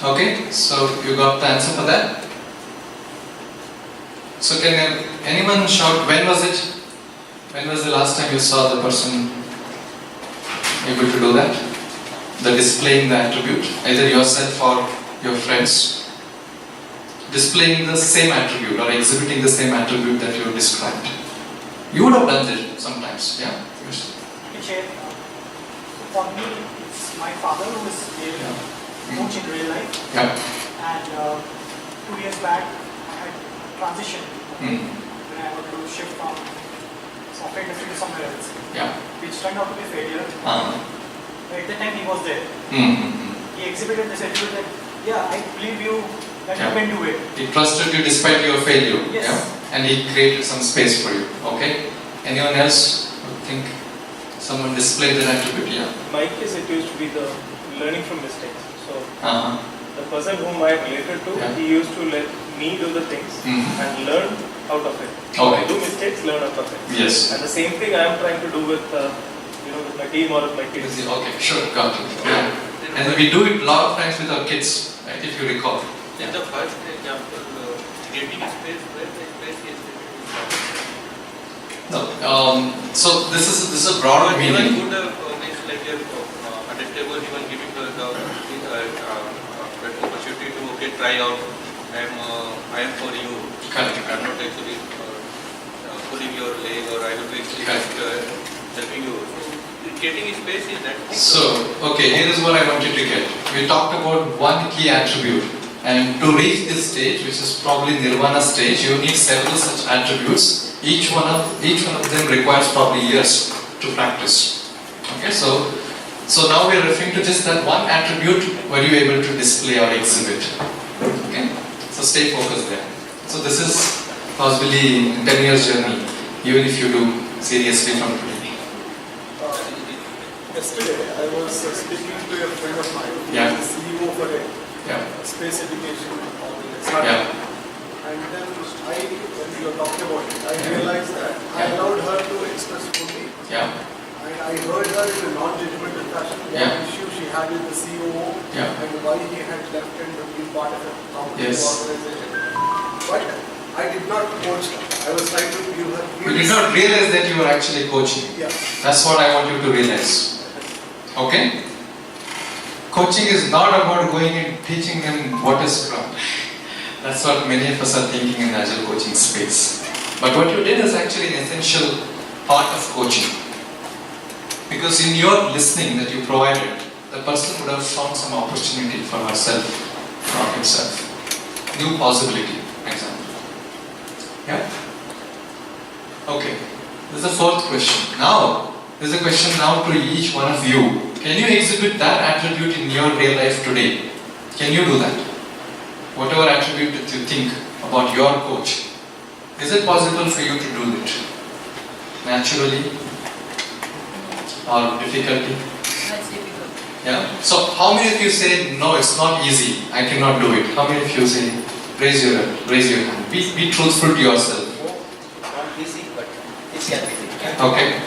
Okay, so you got the answer for that? So can anyone shout, when was it? When was the last time you saw the person able to do that? The displaying the attribute, either yourself or your friends. Displaying the same attribute or exhibiting the same attribute that you described. You would have done it sometimes, yeah? Yes. For me, it's my father who is a coach in real life. Yeah. And 2 years back, I had transitioned when I wanted to shift from software industry to somewhere else. Yeah. Which turned out to be a failure. But at the time he was there. He exhibited this attitude that, yeah, I believe you that you can do it. He trusted you despite your failure. Yes. Yeah? And he created some space for you. Okay? Anyone else think someone displayed that attribute? Yeah. My case, it used to be the learning from mistakes. So the person whom I related to, he used to let me do the things and learn out of it. Okay. I do mistakes, learn out of it. Yes. And the same thing I am trying to do with with my team or with my kids. Okay, sure, got it. Yeah. And we do it a lot of times with our kids, right, if you recall. In the first example, creating space where the space is No. So this is a broader meaning. Even good makes like a adaptable, even giving the opportunity to try out. I am for you. Correct. I am not actually pulling your leg, or I will be actually helping you. So creating space is that thing. So, okay, here is what I wanted to get. We talked about one key attribute, and to reach this stage, which is probably nirvana stage, you need several such attributes. Each one of them requires probably years to practice. Okay, so now we are referring to just that one attribute were you able to display or exhibit. Okay, so stay focused there. So this is possibly 10 years journey, even if you do seriously from today. Yesterday, I was speaking to a friend of mine, who is the CEO for a space education organization. And then when we were talking about it, I realized that I allowed her to express fully. And I heard her in a non-judgmental fashion what issue she had with the COO and why he had left and been part of a competitive organization. But I did not coach her. I was trying to give her. You did not realize that you were actually coaching. Yeah. That's what I want you to realize. Okay? Coaching is not about going and teaching them what is Scrum. That's what many of us are thinking in the Agile coaching space. But what you did is actually an essential part of coaching. Because in your listening that you provided, the person would have found some opportunity for herself, for himself. New possibility, example. Yeah? Okay. This is the fourth question. Now, there's a question now to each one of you. Can you exhibit that attribute in your real life today? Can you do that? Whatever attribute that you think about your coach, is it possible for you to do it? Naturally? Or difficulty? That's difficult. Yeah? So how many of you say, no, it's not easy, I cannot do it? How many of you say, raise your hand. Be truthful to yourself. Not easy, but it can be done. Okay.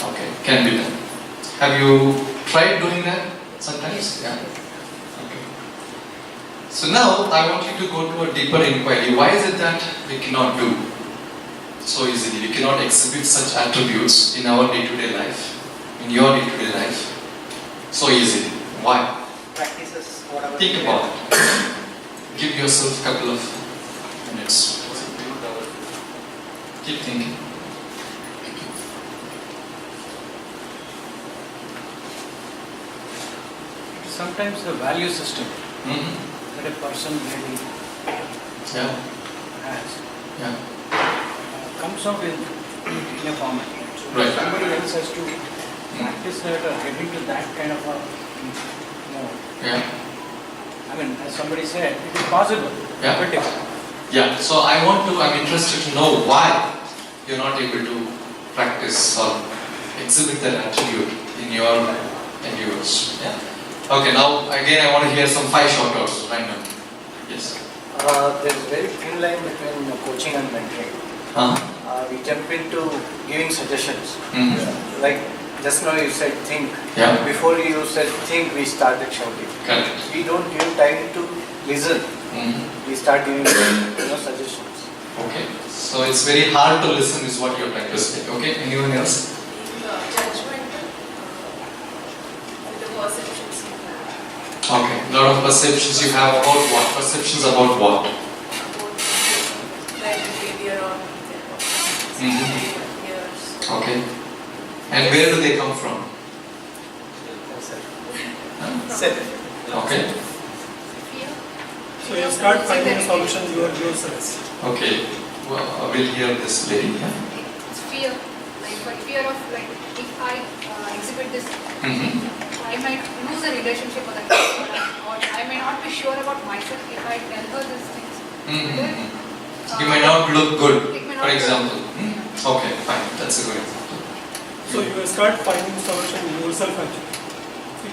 Okay, can be done. Have you tried doing that sometimes? Yeah. Okay. So now I want you to go to a deeper inquiry. Why is it that we cannot do so easily? We cannot exhibit such attributes in our day-to-day life, in your day-to-day life, so easily. Why? Practices whatever. Think about it. Give yourself a couple of minutes. Keep thinking. Sometimes the value system that a person really has comes out in a format. So somebody else has to practice that or get into that kind of a mode. I mean, as somebody said, it is possible, but difficult. Yeah, so I'm interested to know why you're not able to practice or exhibit that attribute in your endeavors. Yeah? Okay, now again I want to hear some 5 shout-outs, random. Yes. There is a very thin line between coaching and mentoring. We jump into giving suggestions. Like just now you said think. Yeah. Before you said think, we started shouting. Correct. We don't give time to listen. We start giving suggestions. Okay. So it's very hard to listen is what you're trying to say. Okay. Anyone else? Judgmental with the perceptions you have. Okay. A lot of perceptions you have about what? Perceptions about what? About their behavior or their peers. Okay. And where do they come from? Okay. Fear. So you start finding solutions yourselves. Okay. Well, I will hear this lady. Yeah? It's fear. Like fear of if I exhibit this, I might lose a relationship with that person, or I may not be sure about myself if I tell her these things. You may not look good, It may not for look example. good. Okay, fine. That's a good example. So you will start finding solution yourself actually. So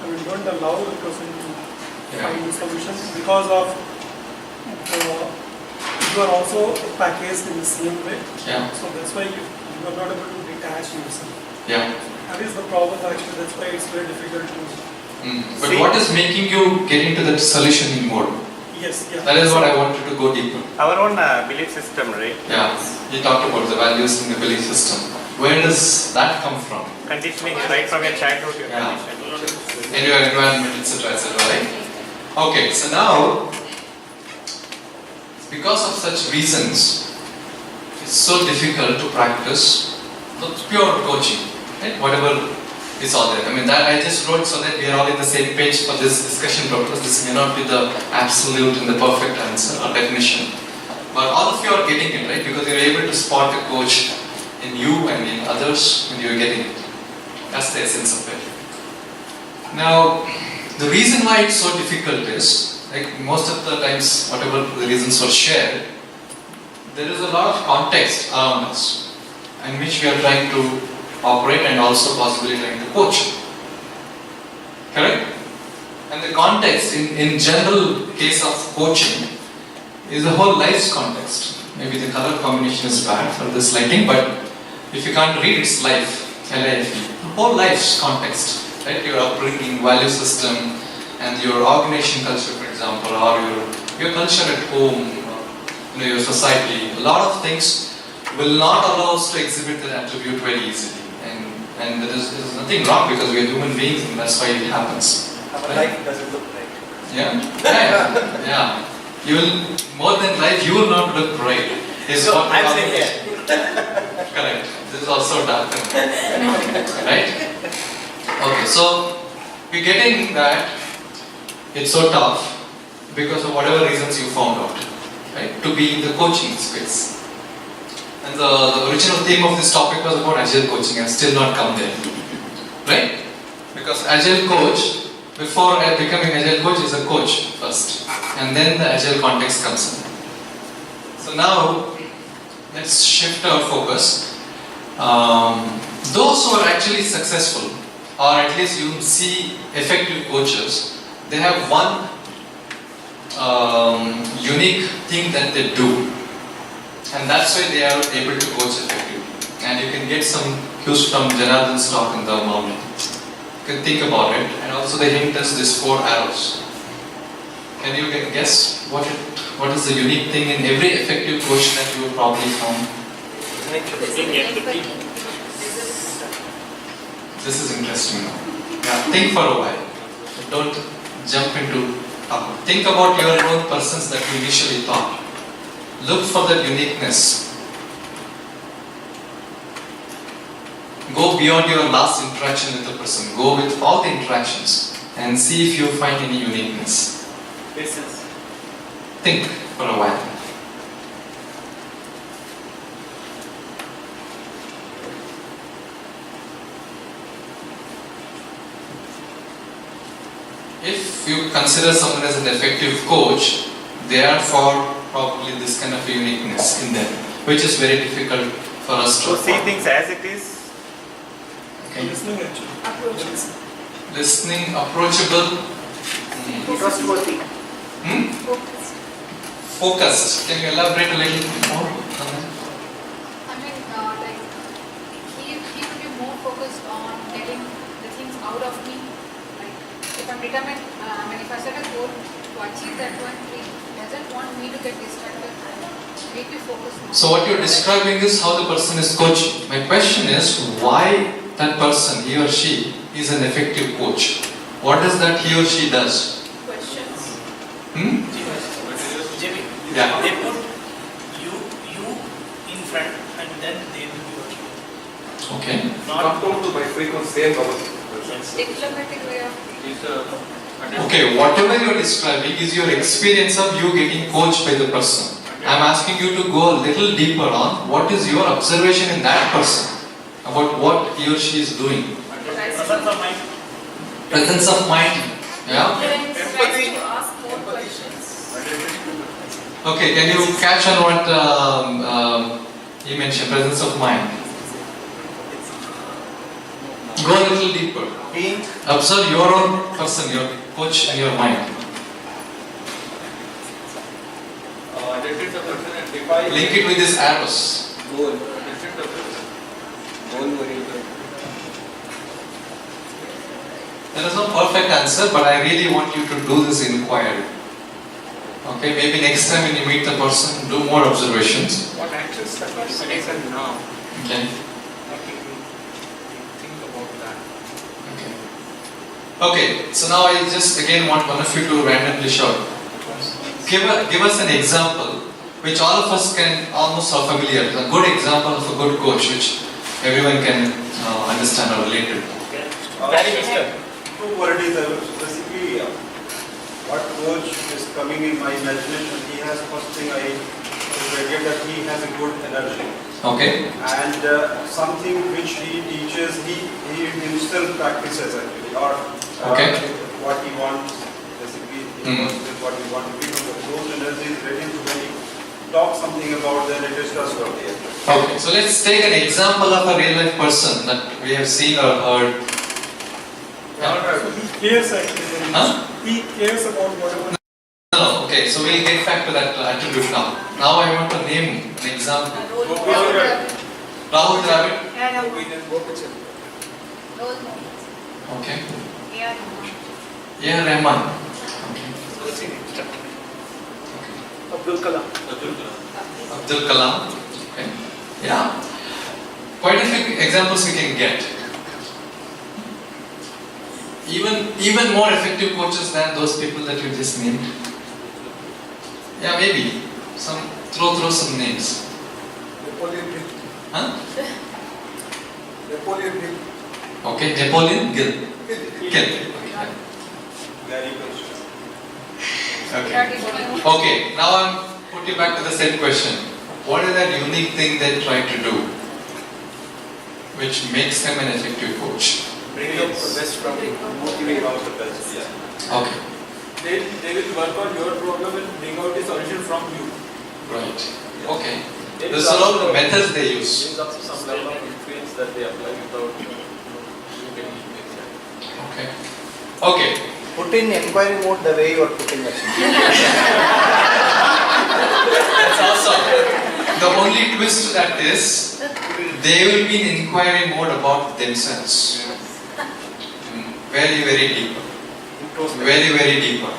you don't allow the person to find the solution because of you are also packaged in the same way. Yeah. So that's why you are not able to detach yourself. Yeah. That is the problem actually. That's why it's very difficult to. But what is making you get into that solutioning mode? Yes. Yeah. That is what I wanted to go deeper. Our own belief system, right? Yeah. You talked about the values in the belief system. Where does that come from? Conditioning right from your childhood, your Yeah. conditioning. In your environment, etc., right? Okay, so now, because of such reasons, it's so difficult to practice the pure coaching, right? Whatever is all there. I mean, that I just wrote so that we are all in the same page for this discussion purpose. This may not be the absolute and the perfect answer or definition. But all of you are getting it, right? Because you're able to spot the coach in you and in others, and you're getting it. That's the essence of it. Now, the reason why it's so difficult is, like most of the times, whatever the reasons were shared, there is a lot of context around us in which we are trying to operate and also possibly trying to coach. Correct? And the context, in general case of coaching, is the whole life's context. Maybe the color combination is bad for this lighting, but if you can't read, it's life, L-I-F-E. The whole life's context, right? Your upbringing, value system, and your organization culture, for example, or your culture at home, your society. A lot of things will not allow us to exhibit that attribute very easily. And there's nothing wrong because we are human beings and that's why it happens. Our life doesn't look right. Yeah. You will, more than life, you will not look bright. So I'm saying yeah. Correct. This is also dark. Right? Okay, so we're getting that it's so tough because of whatever reasons you found out, right? To be in the coaching space. And the original theme of this topic was about agile coaching and still not come there. Right? Because agile coach, before becoming agile coach, is a coach first. And then the agile context comes in. So now, let's shift our focus. Those who are actually successful, or at least you see effective coaches, they have one unique thing that they do. And that's why they are able to coach effectively. And you can get some cues from Janardhan's talk in the morning. You can think about it. And also the hint is these 4 arrows. Can you guess what is the unique thing in every effective coach that you will probably found? This is interesting now. Yeah, think for a while. Don't jump into think about your own persons that you initially thought. Look for that uniqueness. Go beyond your last interaction with the person. Go with all the interactions and see if you find any uniqueness. Think for a while. If you consider someone as an effective coach, they are for probably this kind of uniqueness in them, which is very difficult for us to see things as it is. Okay. Listening actually. Approach. Listening, approachable, Trustworthy. Focused. focused. Can you elaborate a little more on that? I mean, he will be more focused on getting the things out of me. Like if I'm determined, if I set a goal to achieve that one, he doesn't want me to get distracted. Make me focus more. So what you're describing is how the person is coaching. My question is why that person, he or she, is an effective coach. What is that he or she does? Questions. Jimmy, Yeah. they put you in front and then they will do it. Okay. Not to by frequency and Diplomatic way of. Okay, whatever you're describing is your experience of you getting coached by the person. I'm asking you to go a little deeper on what is your observation in that person about what he or she is doing. presence of mind. Presence of mind. Yeah. Empathy. To ask more questions. Okay, can you catch on what he mentioned? Presence of mind. Go a little deeper. Observe your own person, your coach, and your mind. Link it with these arrows. Goal oriented. There is no perfect answer, but I really want you to do this inquiry. Okay, maybe next time when you meet the person, do more observations. What action step are you taking now? Okay. Think about that. Okay. Okay. So now I just again want one of you to randomly shout. Give us an example which all of us can almost are familiar. A good example of a good coach which everyone can understand or relate to. Two qualities I was basically what coach is coming in my imagination. He has first thing I get that he has a good energy. Okay. And something which he teaches, he himself practices actually, or Okay. what he wants, basically he wants with what he wants to be. Those energies ready to when he talk something about, then it is trustworthy. Okay. So let's take an example of a real life person that we have seen or heard. He cares actually. Huh? He cares about whatever. No. Okay. So we'll get back to that attribute now. Now I want to name an example. Rahul Dravid. Role models. Okay. Yeah. Yeah, Rahman. Abdul Kalam. Abdul Kalam. Okay. Yeah. Quite a few examples we can get. Even more effective coaches than those people that you just named. Yeah, maybe. Throw some names. Napoleon Hill. Huh? Napoleon Hill. Okay, Napoleon Gill. Gary Kasparov. Okay. Okay, now I'm put you back to the same question. What is that unique thing they try to do which makes them an effective coach? Bring up the best from motivating out the best. Yeah. Okay. They will work on your problem and bring out the solution from you. Right. Okay. These are all the methods they use. Brings up some level of influence that they apply without Okay. Okay. Put in inquiry mode the way you are putting it. That's awesome. The only twist to that is they will be in inquiry mode about themselves. Very, very deeper. Very, very deeper.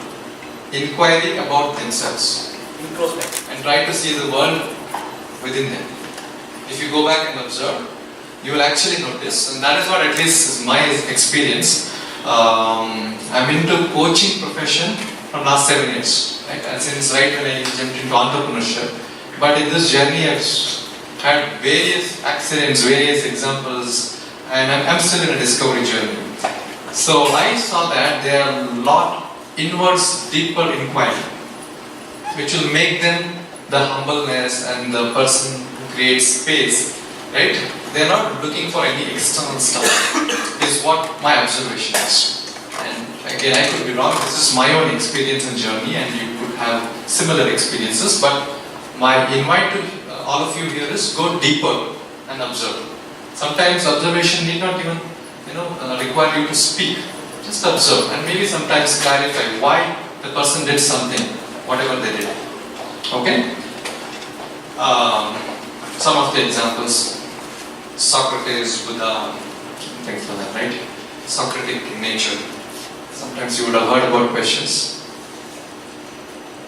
Inquiry about themselves. And try to see the world within them. If you go back and observe, you will actually notice, and that is what at least is my experience. I'm into coaching profession from last 7 years, right? And since right when I jumped into entrepreneurship. But in this journey, I've had various accidents, various examples, and I'm still in a discovery journey. So I saw that there are a lot inwards, deeper inquiry, which will make them the humbleness and the person who creates space, right? They're not looking for any external stuff, is what my observation is. And again, I could be wrong, this is my own experience and journey, and you could have similar experiences, but my invite to all of you here is go deeper and observe. Sometimes observation need not even require you to speak. Just observe and maybe sometimes clarify why the person did something, whatever they did. Okay? Some of the examples: Socrates, Buddha, things like that, right? Socratic in nature. Sometimes you would have heard about questions.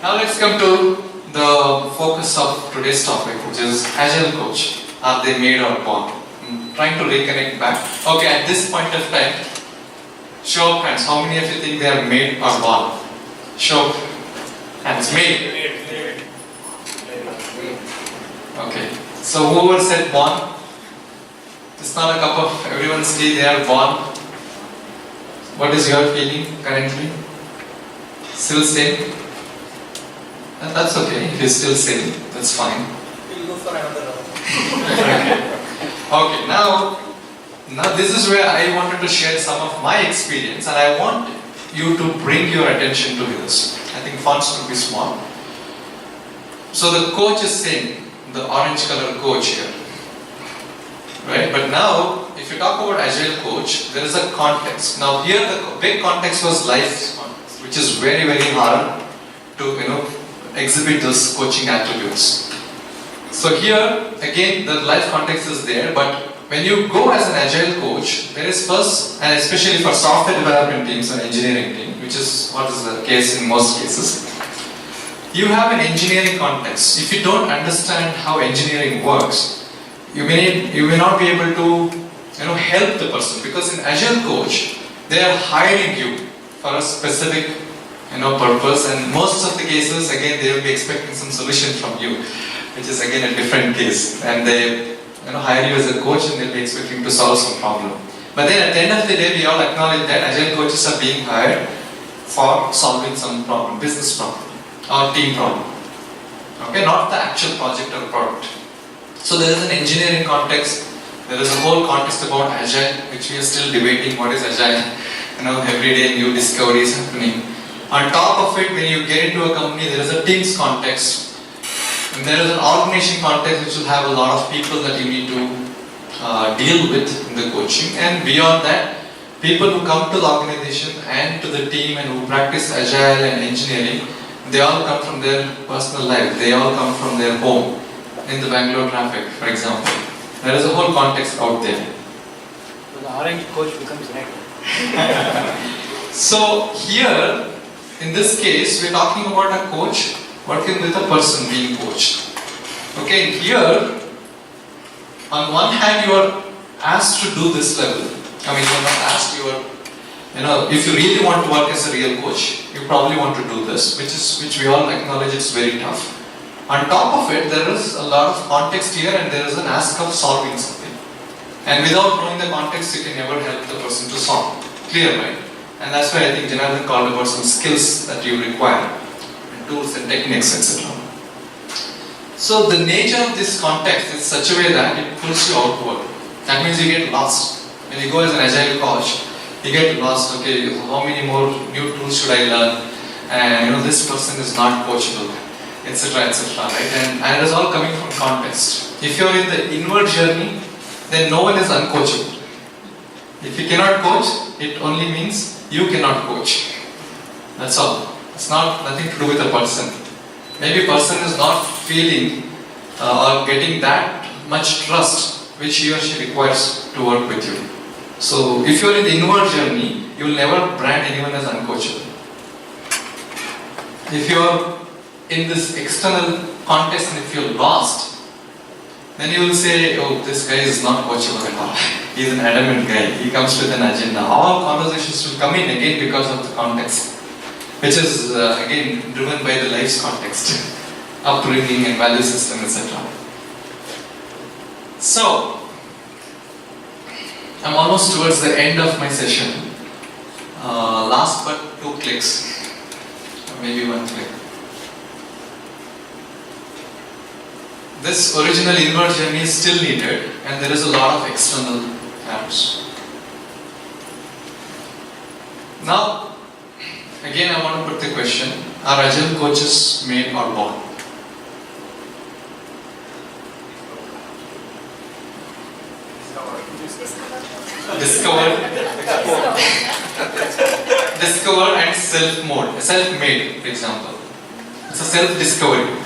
Now let's come to the focus of today's topic, which is Agile Coach. Are they made or born? Trying to reconnect back. Okay, at this point of time, show of hands. How many of you think they are made or born? Show of hands. Made. Okay. So whoever said born, it's not a cup of everyone's tea. They are born. What is your feeling currently? Still same? That's okay. If you're still same, that's fine. We'll go for another round. Okay, now this is where I wanted to share some of my experience, and I want you to bring your attention to this. I think fonts will be small. So the coach is saying, the orange color coach here. Right? But now, if you talk about Agile Coach, there is a context. Now here the big context was life context, which is very, very hard to exhibit those coaching attributes. So here, again, the life context is there, but when you go as an Agile Coach, there is first, and especially for software development teams and engineering team, which is what is the case in most cases, you have an engineering context. If you don't understand how engineering works, you may not be able to help the person, because in Agile Coach they are hiring you for a specific purpose, and most of the cases again they will be expecting some solution from you, which is again a different case, and they hire you as a coach and they'll be expecting to solve some problem. But then at the end of the day we all acknowledge that Agile coaches are being hired for solving some problem, business problem or team problem. Okay, not the actual project or product. So there is an engineering context, there is a whole context about Agile, which we are still debating what is Agile. Every day new discoveries happening. On top of it, when you get into a company, there is a teams context, and there is an organization context which will have a lot of people that you need to deal with in the coaching. And beyond that, people who come to the organization and to the team and who practice Agile and engineering, they all come from their personal life, they all come from their home. In the Bangalore traffic, for example. There is a whole context out there. So the orange coach becomes red. So here, in this case, we are talking about a coach working with a person being coached. Okay, here, on one hand you are asked to do this level. I mean, you are not asked, you are, if you really want to work as a real coach, you probably want to do this, which we all acknowledge it's very tough. On top of it, there is a lot of context here, and there is an ask of solving something. And without knowing the context, you can never help the person to solve. Clear, right? And that's why I think Janardhan called about some skills that you require, and tools and techniques, etc. So the nature of this context is such a way that it pulls you outward. That means you get lost. When you go as an Agile coach, you get lost. Okay, how many more new tools should I learn? And this person is not coachable, etc., right? And it is all coming from context. If you are in the inward journey, then no one is uncoachable. If you cannot coach, it only means you cannot coach. That's all. It's nothing to do with the person. Maybe a person is not feeling or getting that much trust which he or she requires to work with you. So if you are in the inward journey, you will never brand anyone as uncoachable. If you are in this external context and if you're lost, then you will say, oh, this guy is not coachable at all. He's an adamant guy. He comes with an agenda. All conversations will come in again because of the context, which is again driven by the life's context, upbringing and value system, etc. So, I'm almost towards the end of my session. Last but 2 clicks, or maybe 1 click. This original inward journey is still needed, and there is a lot of external apps. Now, again I want to put the question, are Agile coaches made or born? Discover and self-made, for example. It's a self-discovery.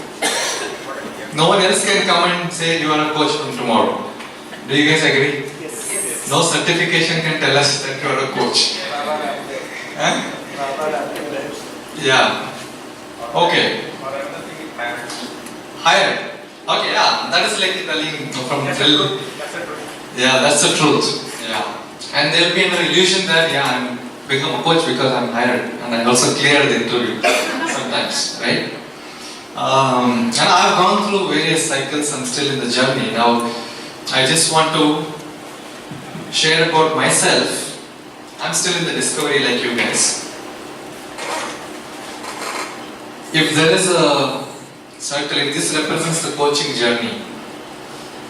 No one else can come and say you are a coach from tomorrow. Do you guys agree? Yes. No certification can tell us that you are a coach. Huh? Yeah. Okay. Hired. Okay, yeah. That is like telling from drill. Yeah, that's the truth. Yeah. And there will be an illusion that, yeah, I'm become a coach because I'm hired. And I also clear the interview sometimes, right? And I've gone through various cycles. I'm still in the journey. Now, I just want to share about myself. I'm still in the discovery like you guys. If there is a circle, if this represents the coaching journey,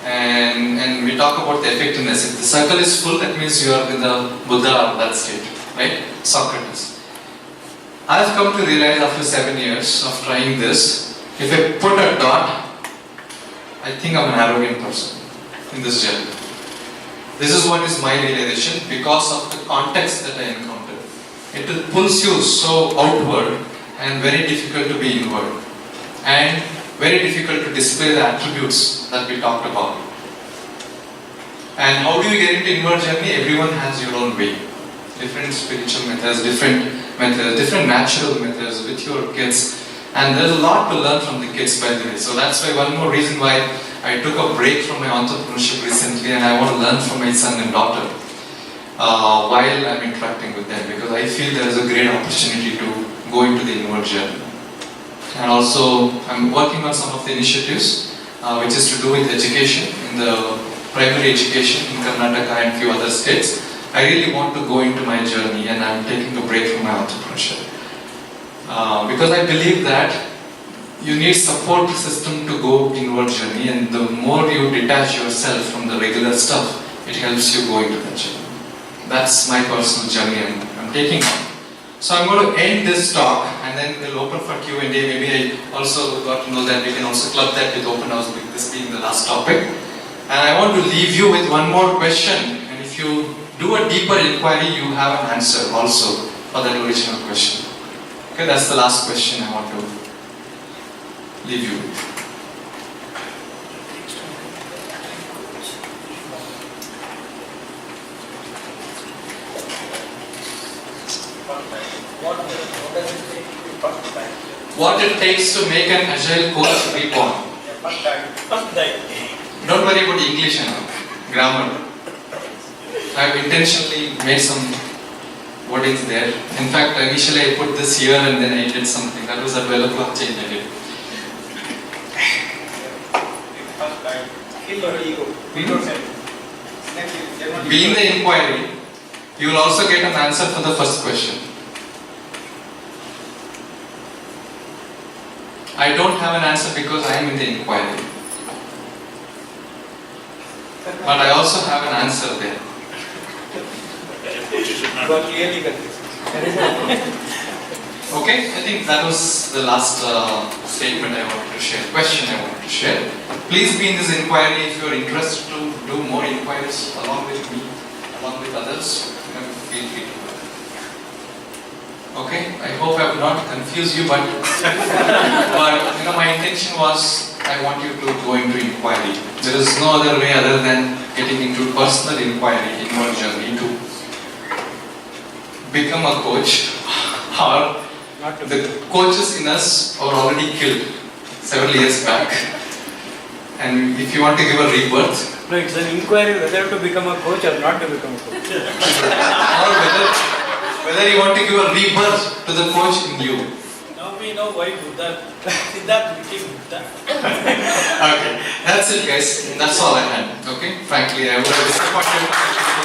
and we talk about the effectiveness, if the circle is full, that means you are in the Buddha, that state, right? Socrates. I've come to realize after 7 years of trying this, if I put a dot, I think I'm an arrogant person in this journey. This is what is my realization because of the context that I encountered. It pulls you so outward and very difficult to be inward. And very difficult to display the attributes that we talked about. And how do you get into inward journey? Everyone has your own way. Different spiritual methods, different natural methods with your kids. And there's a lot to learn from the kids, by the way. So that's why one more reason why I took a break from my entrepreneurship recently, and I want to learn from my son and daughter while I'm interacting with them, because I feel there is a great opportunity to go into the inward journey. And also, I'm working on some of the initiatives which is to do with education, in the primary education in Karnataka and few other states. I really want to go into my journey, and I'm taking a break from my entrepreneurship. Because I believe that you need support system to go inward journey, and the more you detach yourself from the regular stuff, it helps you go into that journey. That's my personal journey I'm taking on. So I'm going to end this talk, and then we'll open for Q&A. Maybe I also got to know that we can also club that with open house, with this being the last topic. And I want to leave you with one more question, and if you do a deeper inquiry, you have an answer also for that original question. Okay, that's the last question I want to leave you with. What it takes to make an agile coach reborn. Don't worry about English and grammar. I've intentionally made some wordings there. In fact, initially I put this here and then I did something. That was a 12 o'clock change I did. Kill your ego. Be in the inquiry, you will also get an answer for the first question. I don't have an answer because I am in the inquiry. But I also have an answer there. You are clearly confused. Okay, I think that was the last statement I wanted to share, question I wanted to share. Please be in this inquiry if you are interested to do more inquiries along with me, along with others. Feel free to do that. Okay, I hope I have not confused you, but my intention was I want you to go into inquiry. There is no other way other than getting into personal inquiry in your journey to become a coach, or the coaches in us are already killed several years back. And if you want to give a rebirth, no, it's an inquiry whether to become a coach or not to become a coach. or whether you want to give a rebirth to the coach in you. Now we know why Buddha became Buddha. Okay, that's it guys. That's all I had. Okay, frankly I was disappointed.